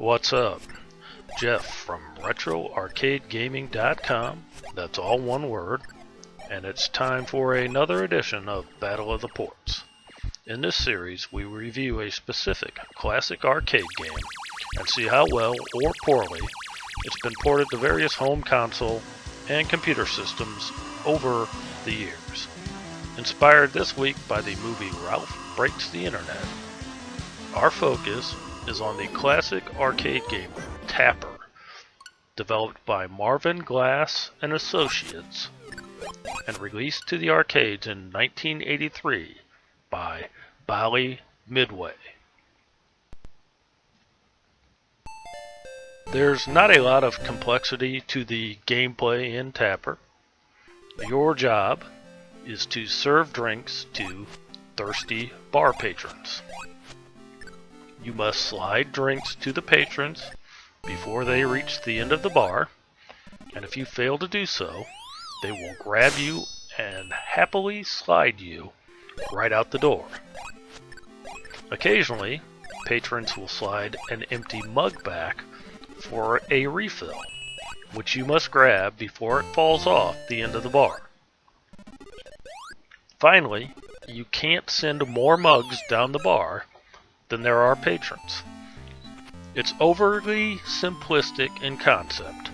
What's up? Jeff from RetroArcadeGaming.com, that's all one word, and it's time for another edition of Battle of the Ports. In this series, we review a specific classic arcade game and see how well or poorly it's been ported to various home console and computer systems over the years. Inspired this week by the movie Ralph Breaks the Internet, our focus is on the classic arcade game Tapper, developed by Marvin Glass and Associates and released to the arcades in 1983 by Bally Midway. There's not a lot of complexity to the gameplay in Tapper. Your job is to serve drinks to thirsty bar patrons. You must slide drinks to the patrons before they reach the end of the bar, and if you fail to do so, they will grab you and happily slide you right out the door. Occasionally, patrons will slide an empty mug back for a refill, which you must grab before it falls off the end of the bar. Finally, you can't send more mugs down the bar than there are patrons. It's overly simplistic in concept,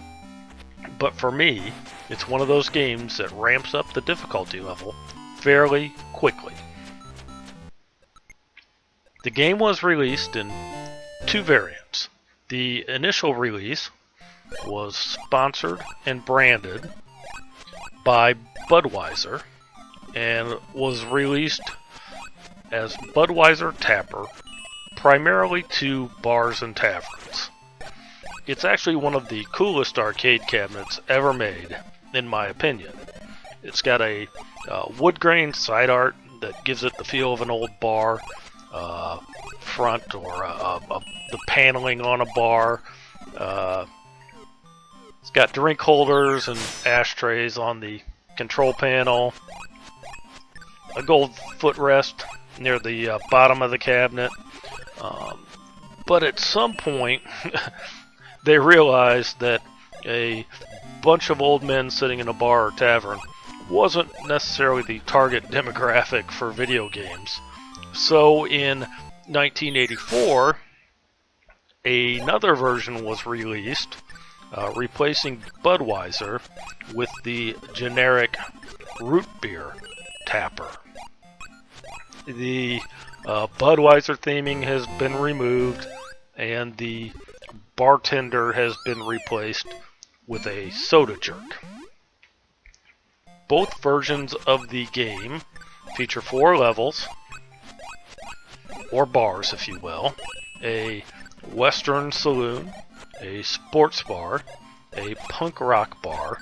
but for me, it's one of those games that ramps up the difficulty level fairly quickly. The game was released in two variants. The initial release was sponsored and branded by Budweiser and was released as Budweiser Tapper primarily to bars and taverns. It's actually one of the coolest arcade cabinets ever made, in my opinion. It's got a wood grain side art that gives it the feel of an old bar front or the paneling on a bar. It's got drink holders and ashtrays on the control panel, a gold footrest near the bottom of the cabinet. But at some point, they realized that a bunch of old men sitting in a bar or tavern wasn't necessarily the target demographic for video games. So in 1984, another version was released, replacing Budweiser with the generic root beer Tapper. The Budweiser theming has been removed, and the bartender has been replaced with a soda jerk. Both versions of the game feature 4 levels, or bars if you will, a western saloon, a sports bar, a punk rock bar,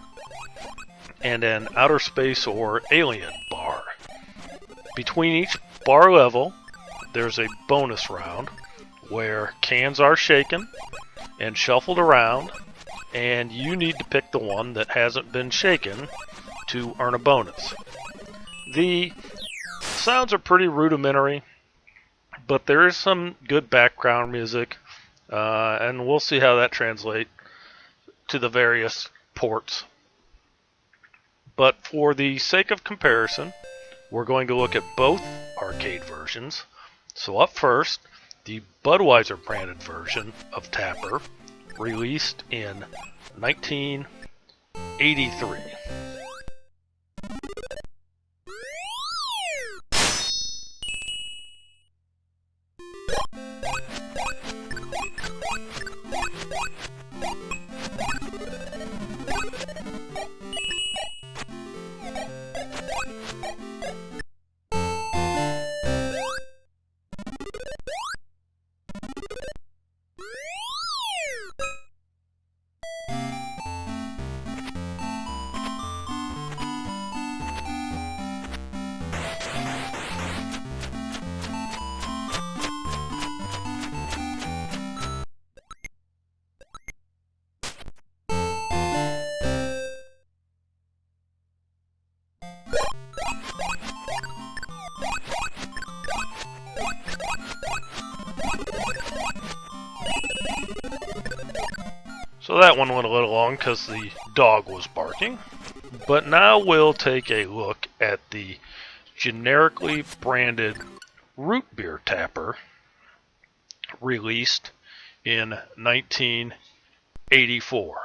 and an outer space or alien bar. Between each bar level, there's a bonus round where cans are shaken and shuffled around, and you need to pick the one that hasn't been shaken to earn a bonus. The sounds are pretty rudimentary, but there is some good background music, and we'll see how that translates to the various ports. But for the sake of comparison, we're going to look at both arcade versions. So up first, the Budweiser branded version of Tapper, released in 1983. So that one went a little long because the dog was barking. But now we'll take a look at the generically branded root beer tapper released in 1984.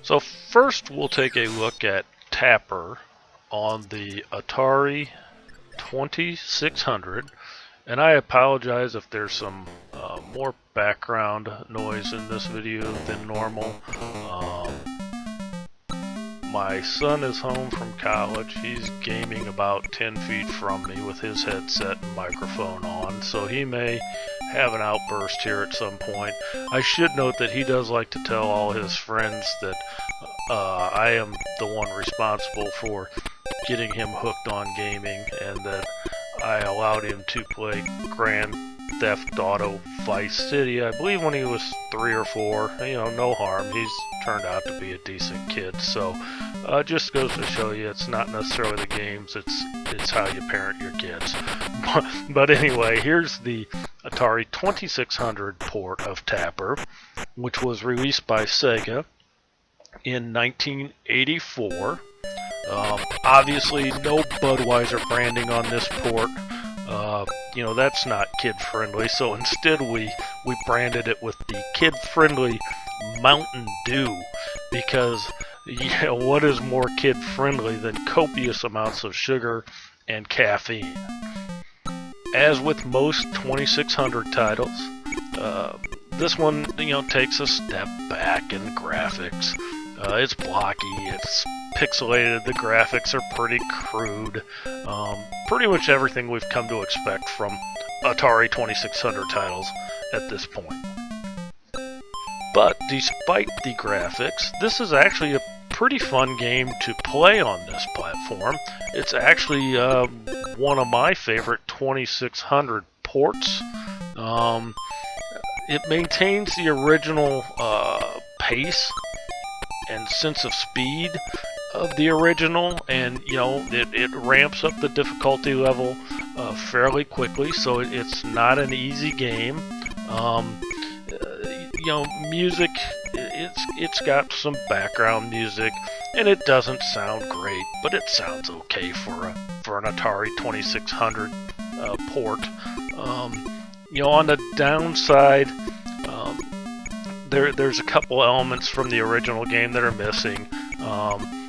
So first we'll take a look at Tapper on the Atari 2600, and I apologize if there's some more background noise in this video than normal. My son is home from college. He's gaming about 10 feet from me with his headset and microphone on, so he may have an outburst here at some point. I should note that he does like to tell all his friends that I am the one responsible for getting him hooked on gaming, and that I allowed him to play Grand Theft Auto Vice City, I believe, when he was 3 or 4. You know, no harm. He's turned out to be a decent kid. So just goes to show you, it's not necessarily the games, it's how you parent your kids. But anyway, here's the Atari 2600 port of Tapper, which was released by Sega in 1984. Obviously, no Budweiser branding on this port. You know, that's not kid-friendly, so instead we branded it with the kid-friendly Mountain Dew, because, you know, what is more kid-friendly than copious amounts of sugar and caffeine? As with most 2600 titles, this one, you know, takes a step back in graphics. It's blocky, it's pixelated, the graphics are pretty crude. Pretty much everything we've come to expect from Atari 2600 titles at this point. But despite the graphics, this is actually a pretty fun game to play on this platform. It's actually one of my favorite 2600 ports. It maintains the original pace and sense of speed of the original, and you know, it ramps up the difficulty level fairly quickly, so it's not an easy game. You know, music, it's got some background music, and it doesn't sound great, but it sounds okay for an Atari 2600 port. You know, on the downside, there's a couple elements from the original game that are missing.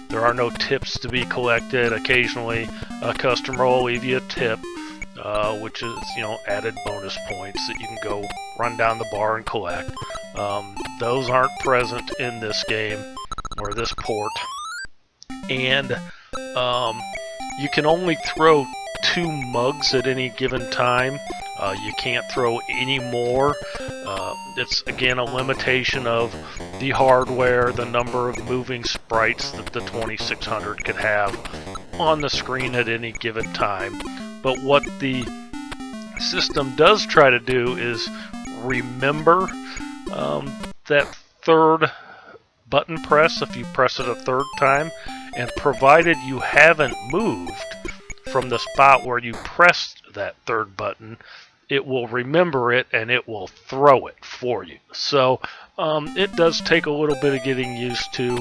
There are no tips to be collected. Occasionally, a customer will leave you a tip, which is, you know, added bonus points that you can go run down the bar and collect. Those aren't present in this game or this port, and you can only throw 2 mugs at any given time. You can't throw any more. It's again a limitation of the hardware, the number of moving sprites that the 2600 could have on the screen at any given time. But what the system does try to do is remember that third button press if you press it a third time, and provided you haven't moved from the spot where you pressed that third button, it will remember it and it will throw it for you. So it does take a little bit of getting used to,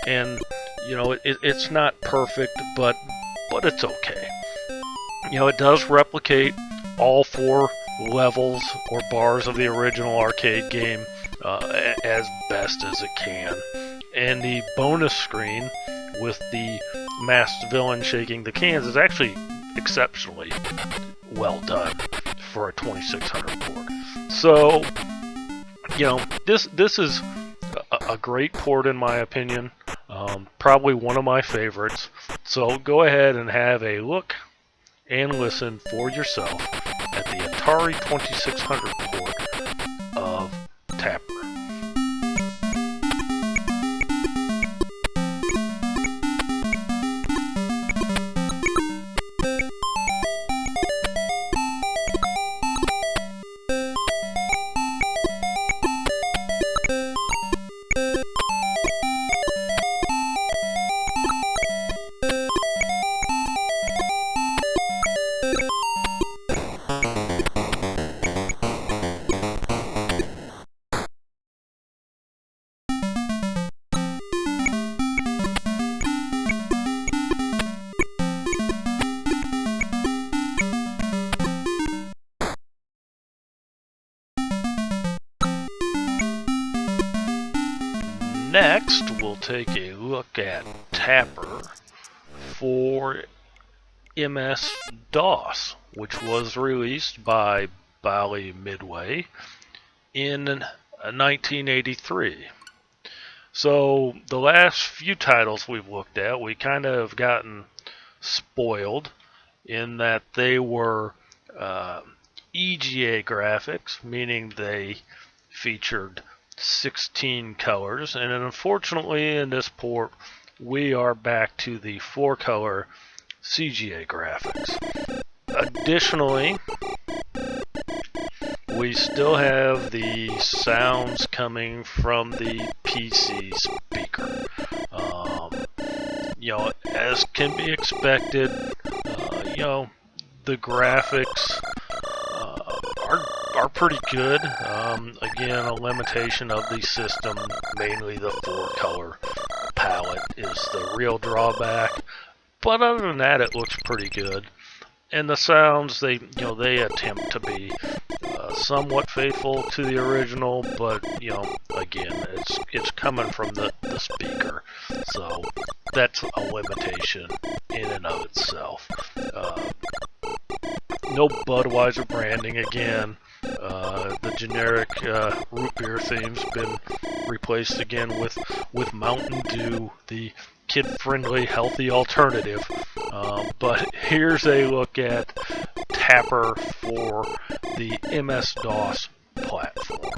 and you know, it's not perfect, but it's okay. You know, it does replicate all 4 levels or bars of the original arcade game as best as it can. And the bonus screen with the masked villain shaking the cans is actually exceptionally well done for a 2600 port. So you know, this is a great port in my opinion. Probably one of my favorites. So go ahead and have a look and listen for yourself at the Atari 2600 port of Tapper. Next, we'll take a look at Tapper for MS-DOS, which was released by Bally Midway in 1983. So the last few titles we've looked at, we kind of gotten spoiled in that they were EGA graphics, meaning they featured 16 colors, and unfortunately in this port we are back to the 4-color CGA graphics. Additionally, we still have the sounds coming from the PC speaker. As can be expected, the graphics are pretty good. Again, a limitation of the system, mainly the 4-color palette, is the real drawback. But other than that, it looks pretty good. And the sounds, they attempt to be somewhat faithful to the original, but again, it's coming from the speaker, so that's a limitation in and of itself. No Budweiser branding again. The generic root beer theme's been replaced again with Mountain Dew, the kid-friendly, healthy alternative. But here's a look at Tapper for the MS-DOS platform.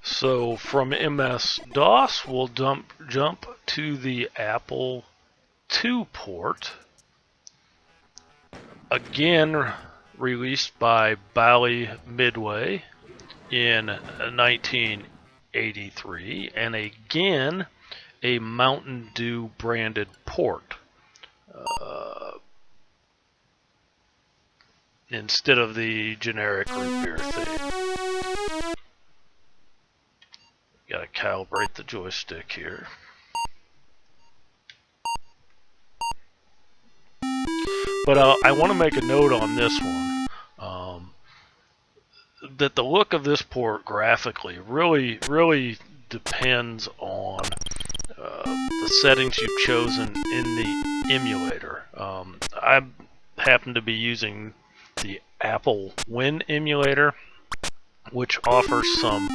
So from MS-DOS, we'll jump to the Apple II port. Again, released by Bally Midway in 1983, and again, a Mountain Dew branded port. Instead of the generic root beer theme. Gotta calibrate the joystick here. But I want to make a note on this one, that the look of this port graphically really depends on the settings you've chosen in the emulator. I happen to be using the Apple Win emulator, which offers some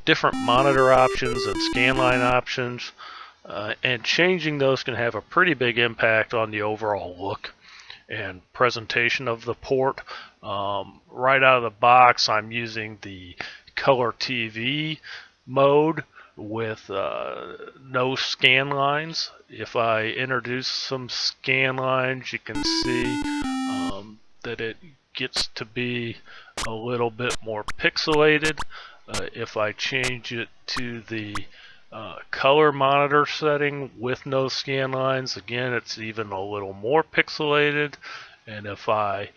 different monitor options and scanline options, and changing those can have a pretty big impact on the overall look and presentation of the port. Right out of the box, I'm using the Color TV mode, with no scan lines. If I introduce some scan lines, you can see that it gets to be a little bit more pixelated. If I change it to the color monitor setting with no scan lines, again, it's even a little more pixelated. And if I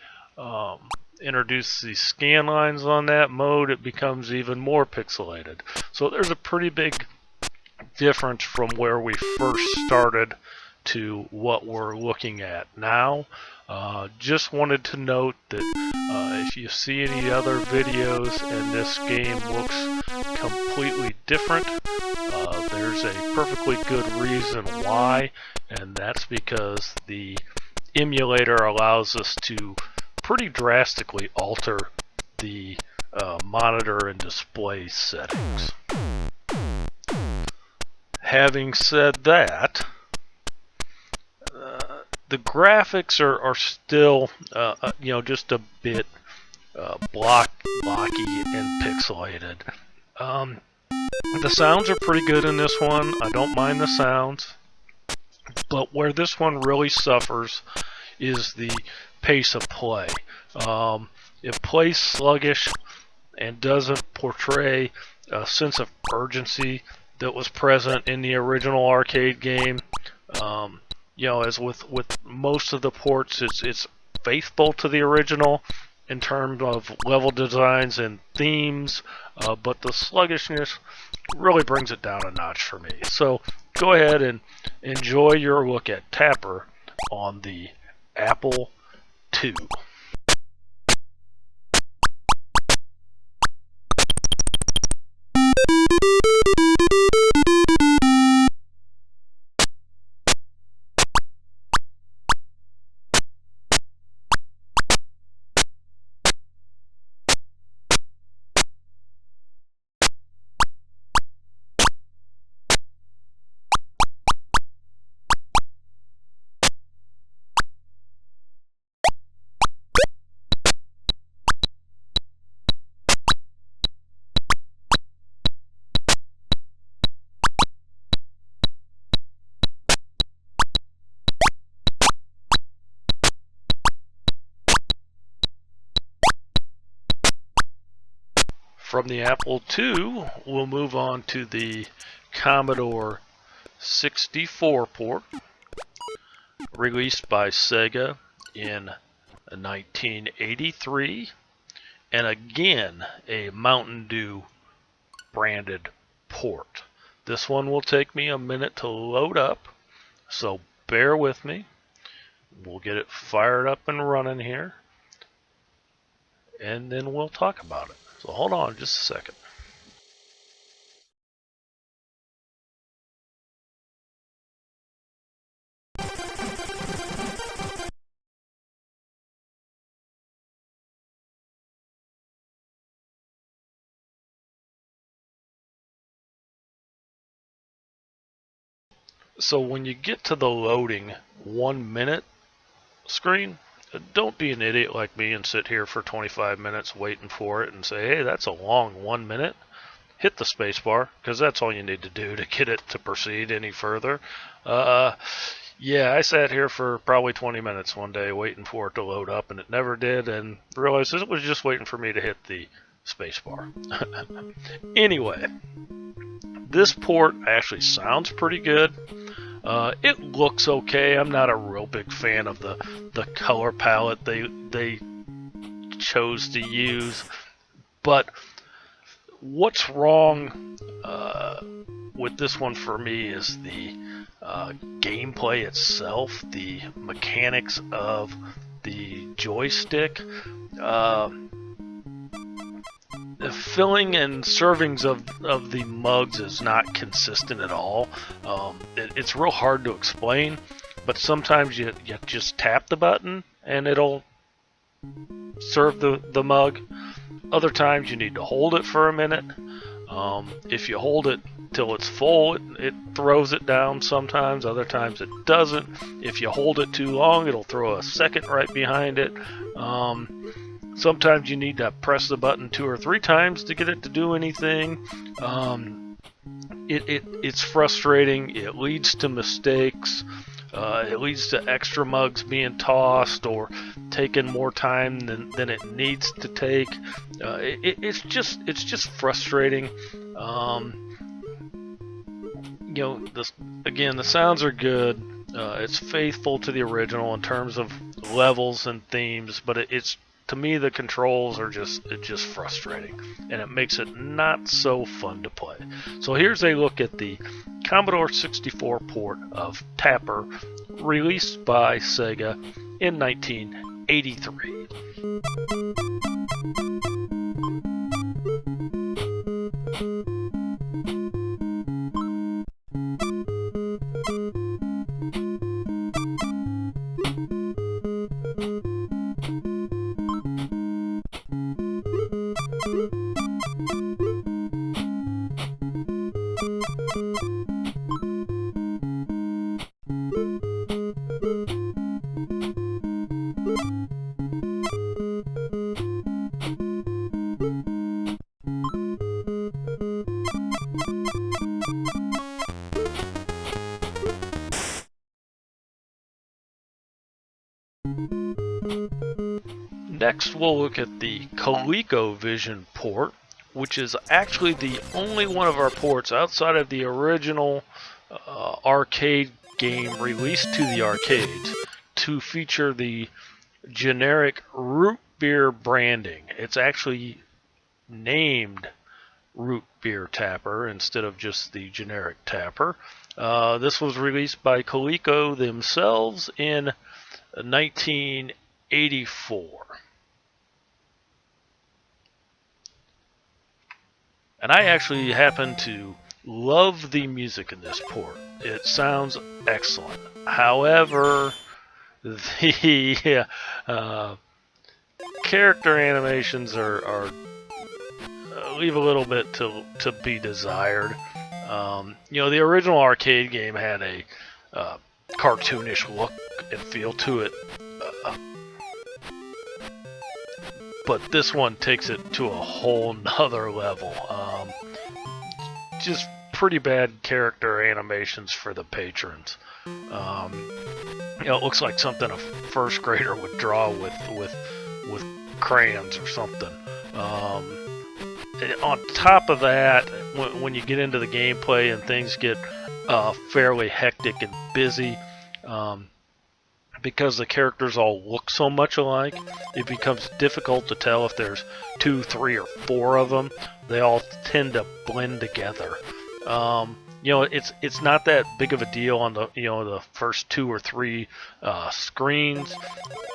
introduce the scan lines on that mode, it becomes even more pixelated. So there's a pretty big difference from where we first started to what we're looking at now. Just wanted to note that if you see any other videos and this game looks completely different, there's a perfectly good reason why, and that's because the emulator allows us to pretty drastically alter the monitor and display settings. Having said that, the graphics are still, just a bit blocky and pixelated. The sounds are pretty good in this one. I don't mind the sounds. But where this one really suffers is the pace of play. It plays sluggish and doesn't portray a sense of urgency that was present in the original arcade game. As with most of the ports, it's faithful to the original in terms of level designs and themes, but the sluggishness really brings it down a notch for me. So go ahead and enjoy your look at Tapper on the Apple II. From the Apple II, we'll move on to the Commodore 64 port, released by Sega in 1983, and again a Mountain Dew branded port. This one will take me a minute to load up, so bear with me. We'll get it fired up and running here, and then we'll talk about it. So hold on just a second. So when you get to the loading 1 minute screen, don't be an idiot like me and sit here for 25 minutes waiting for it and say, hey, that's a long 1 minute. Hit the space bar, because that's all you need to do to get it to proceed any further. Yeah, I sat here for probably 20 minutes one day waiting for it to load up, and it never did, and realized it was just waiting for me to hit the space bar. Anyway, this port actually sounds pretty good. It looks okay. I'm not a real big fan of the color palette they chose to use, but what's wrong with this one for me is the gameplay itself, the mechanics of the joystick. The filling and servings of the mugs is not consistent at all. It's real hard to explain, but sometimes you just tap the button and it'll serve the mug. Other times you need to hold it for a minute. If you hold it till it's full, it throws it down sometimes. Other times it doesn't. If you hold it too long, it'll throw a second right behind it. Sometimes you need to press the button 2 or 3 times to get it to do anything. it's frustrating. It leads to mistakes. It leads to extra mugs being tossed or taking more time than it needs to take. It's just frustrating. The sounds are good. It's faithful to the original in terms of levels and themes, but it's, to me, the controls are just frustrating, and it makes it not so fun to play. So here's a look at the Commodore 64 port of Tapper, released by Sega in 1983. Next, we'll look at the ColecoVision port, which is actually the only one of our ports outside of the original arcade game released to the arcades to feature the generic root beer branding. It's actually named Root Beer Tapper instead of just the generic Tapper. This was released by Coleco themselves in 1984. And I actually happen to love the music in this port. It sounds excellent. However, the character animations are leave a little bit to be desired. The original arcade game had a cartoonish look and feel to it. But this one takes it to a whole nother level. Just pretty bad character animations for the patrons. It looks like something a first grader would draw with crayons or something. On top of that, when you get into the gameplay and things get fairly hectic and busy, because the characters all look so much alike, it becomes difficult to tell if there's 2, 3, or 4 of them. They all tend to blend together. It's not that big of a deal on the first 2 or 3 screens,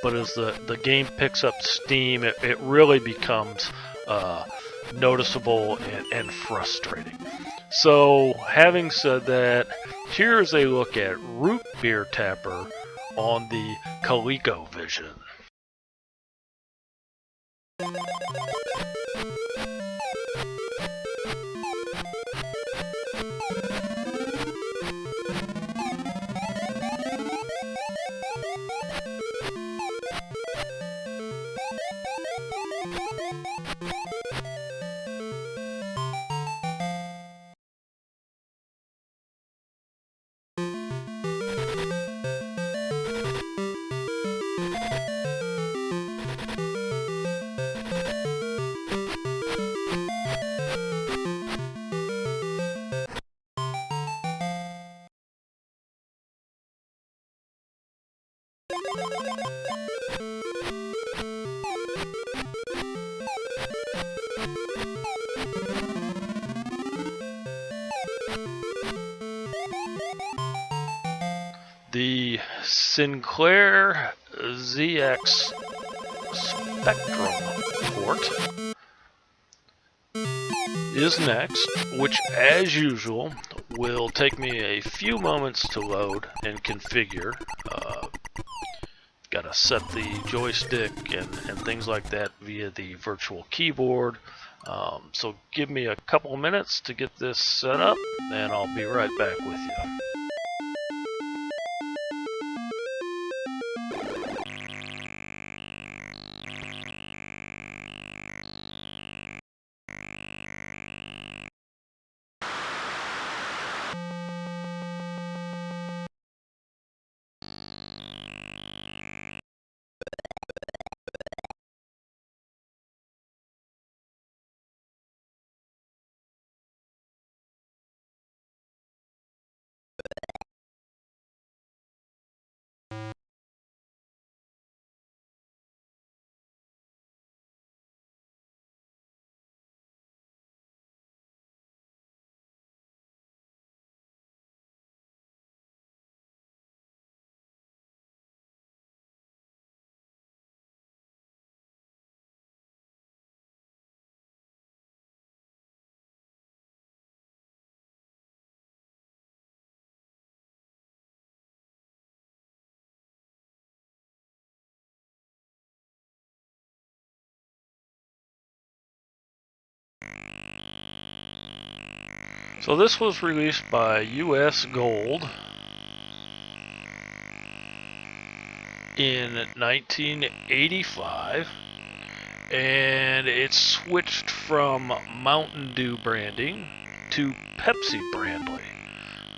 but as the game picks up steam, it really becomes noticeable and frustrating. So, having said that, here's a look at Root Beer Tapper on the ColecoVision. The Sinclair ZX Spectrum port is next, which, as usual, will take me a few moments to load and configure. Gotta set the joystick and things like that via the virtual keyboard. So give me a couple minutes to get this set up, and I'll be right back with you. So this was released by US Gold in 1985, and it switched from Mountain Dew branding to Pepsi-branded.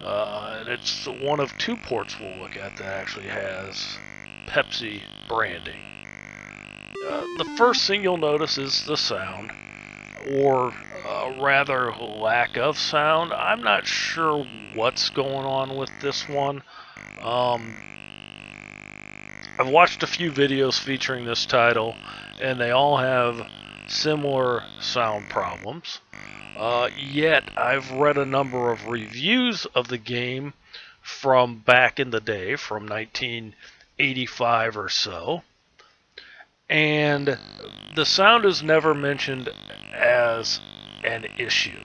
And it's one of two ports we'll look at that actually has Pepsi branding. The first thing you'll notice is the sound, or rather lack of sound. I'm not sure what's going on with this one. I've watched a few videos featuring this title, and they all have similar sound problems. Yet, I've read a number of reviews of the game from back in the day, from 1985 or so, and the sound is never mentioned as an issue.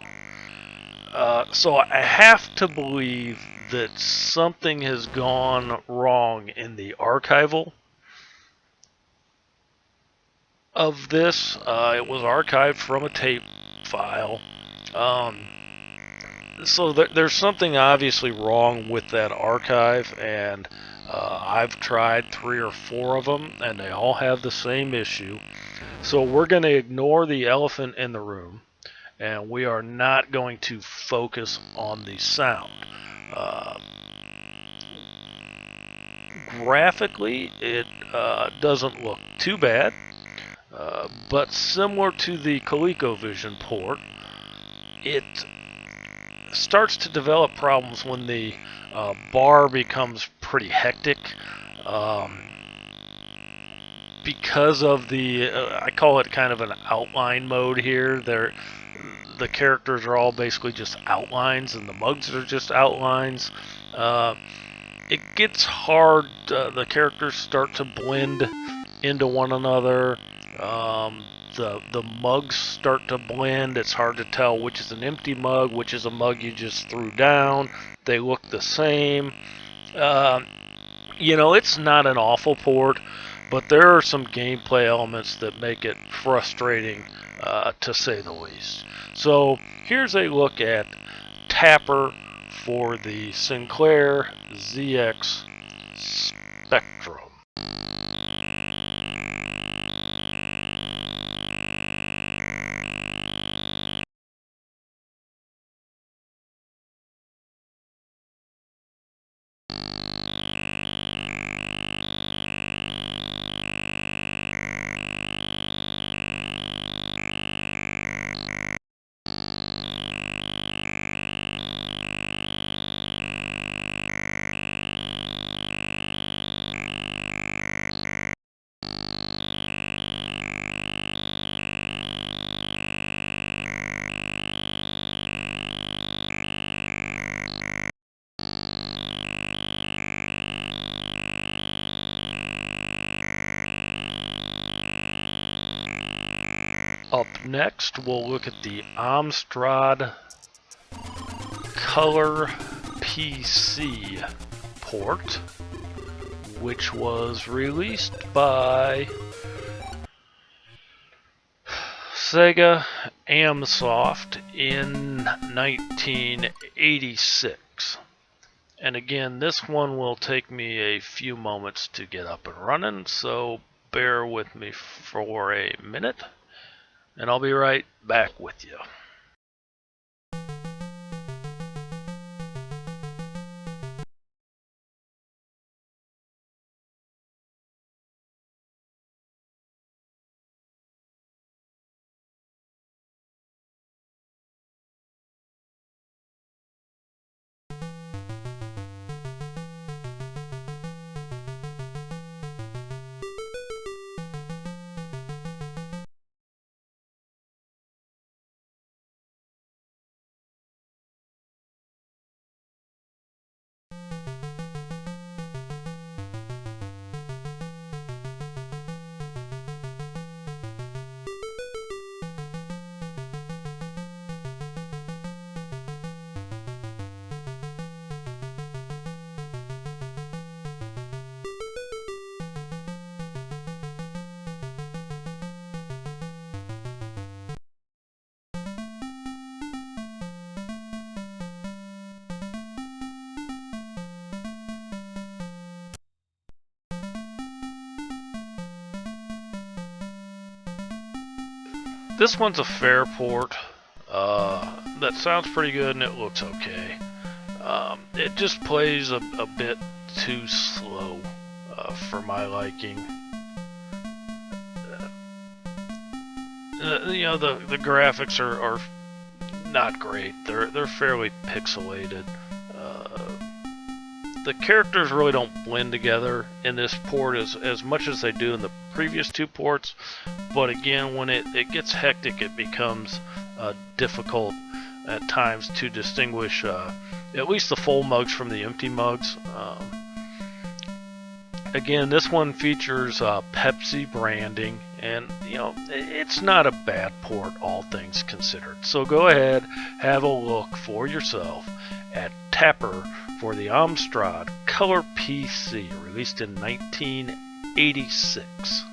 So I have to believe that something has gone wrong in the archival of this. It was archived from a tape file. So there's something obviously wrong with that archive, and I've tried 3 or 4 of them, and they all have the same issue. So we're going to ignore the elephant in the room, and we are not going to focus on the sound. Graphically, it doesn't look too bad, but similar to the ColecoVision port, it starts to develop problems when the bar becomes pretty hectic. Because of the, I call it kind of an outline mode here. The characters are all basically just outlines, and the mugs are just outlines. It gets hard. The characters start to blend into one another. The mugs start to blend. It's hard to tell which is an empty mug, which is a mug you just threw down. They look the same. It's not an awful port, but there are some gameplay elements that make it frustrating, to say the least. So here's a look at Tapper for the Sinclair ZX Spectrum. Up next, we'll look at the Amstrad Color PC port, which was released by Sega Amsoft in 1986. And again, this one will take me a few moments to get up and running, so bear with me for a minute, and I'll be right back with you. This one's a fair port. That sounds pretty good and it looks okay. It just plays a bit too slow for my liking. You know, the graphics are not great. They're fairly pixelated. The characters really don't blend together in this port as much as they do in the previous two ports. But again, when it gets hectic, it becomes difficult at times to distinguish at least the full mugs from the empty mugs. Again, this one features Pepsi branding, and you know, it's not a bad port, all things considered. So go ahead, have a look for yourself at Tapper for the Amstrad Color PC, released in 1986.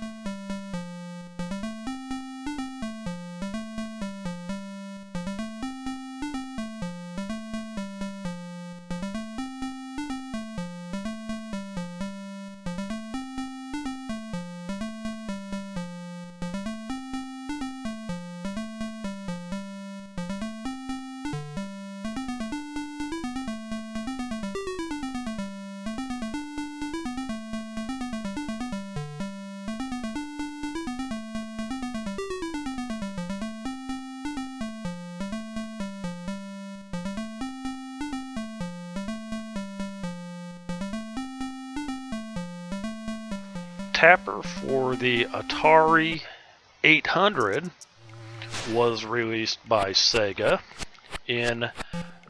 Tapper for the Atari 800 was released by Sega in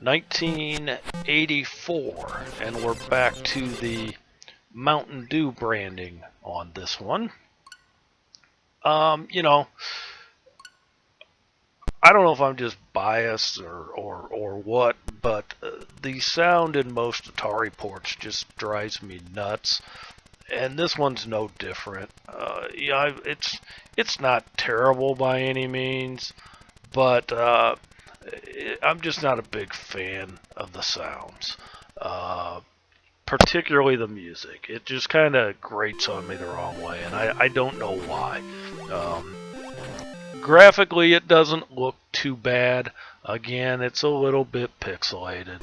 1984, and we're back to the Mountain Dew branding on this one. You know, I don't know if I'm just biased or what, but the sound in most Atari ports just drives me nuts. And this one's no different. Yeah, it's not terrible by any means, but I'm just not a big fan of the sounds, particularly the music. It just kind of grates on me the wrong way, and I don't know why. Graphically, it doesn't look too bad. Again, it's a little bit pixelated.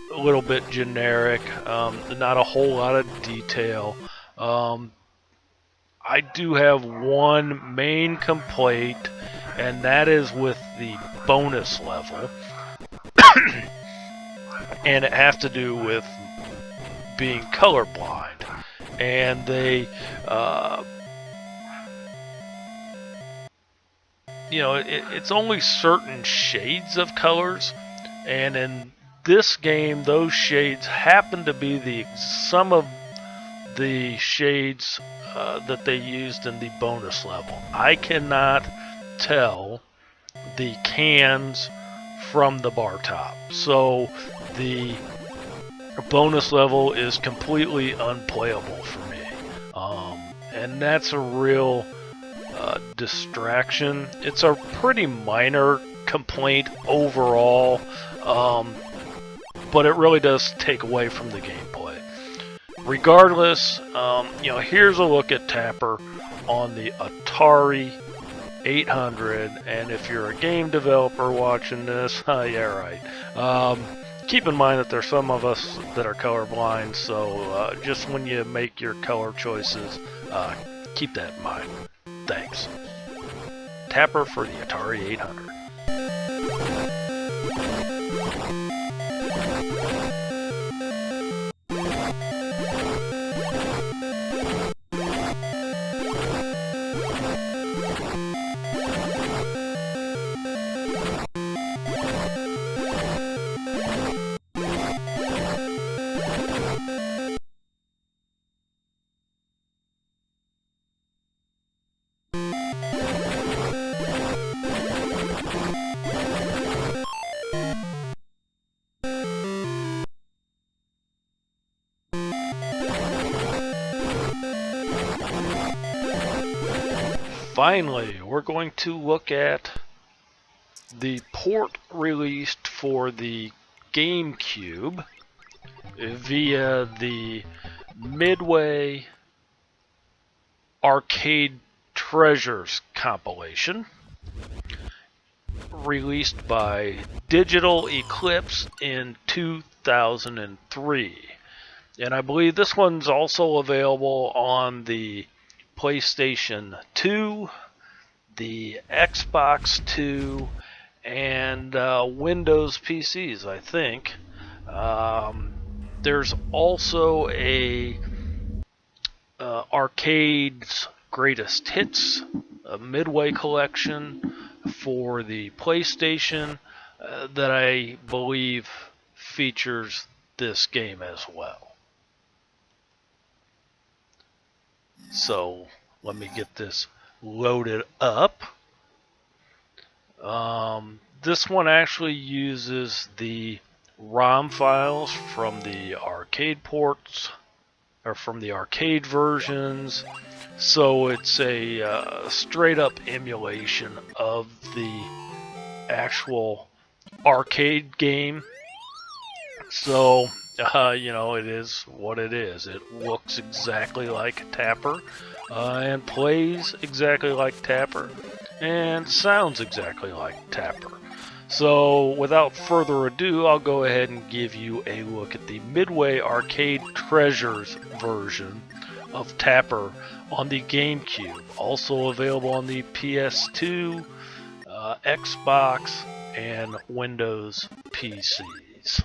A little bit generic, not a whole lot of detail. I do have one main complaint, and that is with the bonus level. And it has to do with being colorblind. And they, you know, it's only certain shades of colors, and in this game, those shades happen to be some of the shades that they used in the bonus level. I cannot tell the cans from the bar top, so the bonus level is completely unplayable for me, and that's a real distraction. It's a pretty minor complaint overall. But it really does take away from the gameplay. Regardless, you know, here's a look at Tapper on the Atari 800, and if you're a game developer watching this, yeah, right. Keep in mind that there's some of us that are colorblind, so just when you make your color choices, keep that in mind. Thanks. Tapper for the Atari 800. Finally, we're going to look at the port released for the GameCube via the Midway Arcade Treasures compilation, released by Digital Eclipse in 2003. And I believe this one's also available on the PlayStation 2, the Xbox 2, and Windows PCs, I think. There's also a Arcade's Greatest Hits, a Midway collection for the PlayStation that I believe features this game as well. So let me get this loaded up. This one actually uses the ROM files from the arcade ports, or from the arcade versions, so it's a straight up emulation of the actual arcade game. So it is what it is. It looks exactly like Tapper, and plays exactly like Tapper, and sounds exactly like Tapper. So without further ado, I'll go ahead and give you a look at the Midway Arcade Treasures version of Tapper on the GameCube, also available on the PS2, Xbox, and Windows PCs.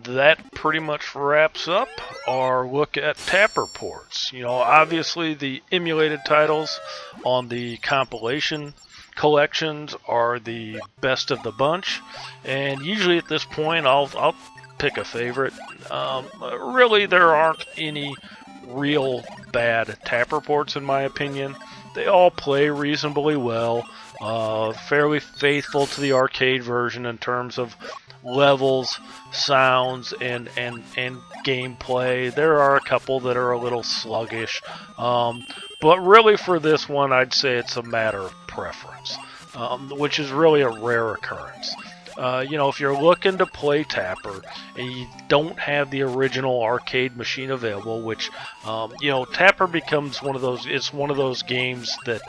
That pretty much wraps up our look at Tapper ports. Obviously the emulated titles on the compilation collections are the best of the bunch, and usually at this point I'll pick a favorite. Really, there aren't any real bad Tapper ports in my opinion. They all play reasonably well, fairly faithful to the arcade version in terms of levels, sounds, and gameplay. There are a couple that are a little sluggish, but really for this one I'd say it's a matter of preference, which is really a rare occurrence. If you're looking to play Tapper and you don't have the original arcade machine available, which Tapper becomes one of those. It's one of those games that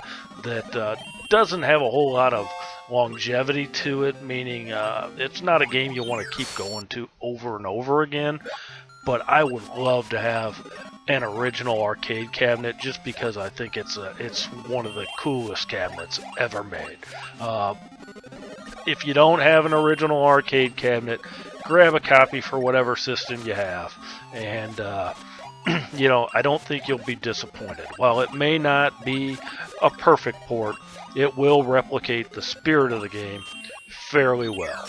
doesn't have a whole lot of longevity to it, meaning it's not a game you want to keep going to over and over again. But I would love to have an original arcade cabinet, just because I think it's one of the coolest cabinets ever made. If you don't have an original arcade cabinet, grab a copy for whatever system you have, and I don't think you'll be disappointed. While it may not be a perfect port, it will replicate the spirit of the game fairly well.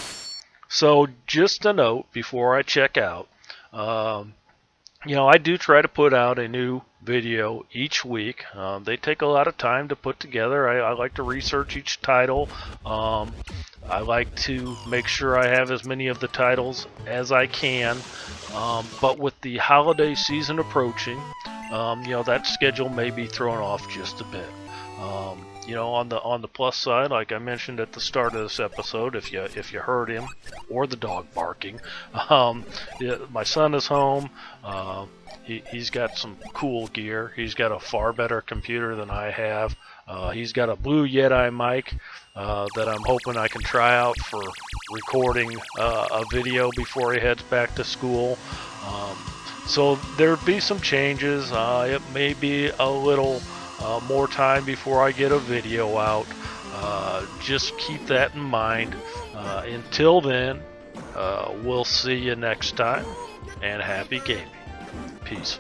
So just a note before I check out, I do try to put out a new video each week. They take a lot of time to put together. I like to research each title. I like to make sure I have as many of the titles as I can. But with the holiday season approaching, that schedule may be thrown off just a bit. On the plus side, like I mentioned at the start of this episode, if you heard him or the dog barking, my son is home. He's got some cool gear. He's got a far better computer than I have. He's got a Blue Yeti mic that I'm hoping I can try out for recording a video before he heads back to school. So there'll be some changes. It may be a little more time before I get a video out. Just keep that in mind. Until then, we'll see you next time, and happy gaming. Peace.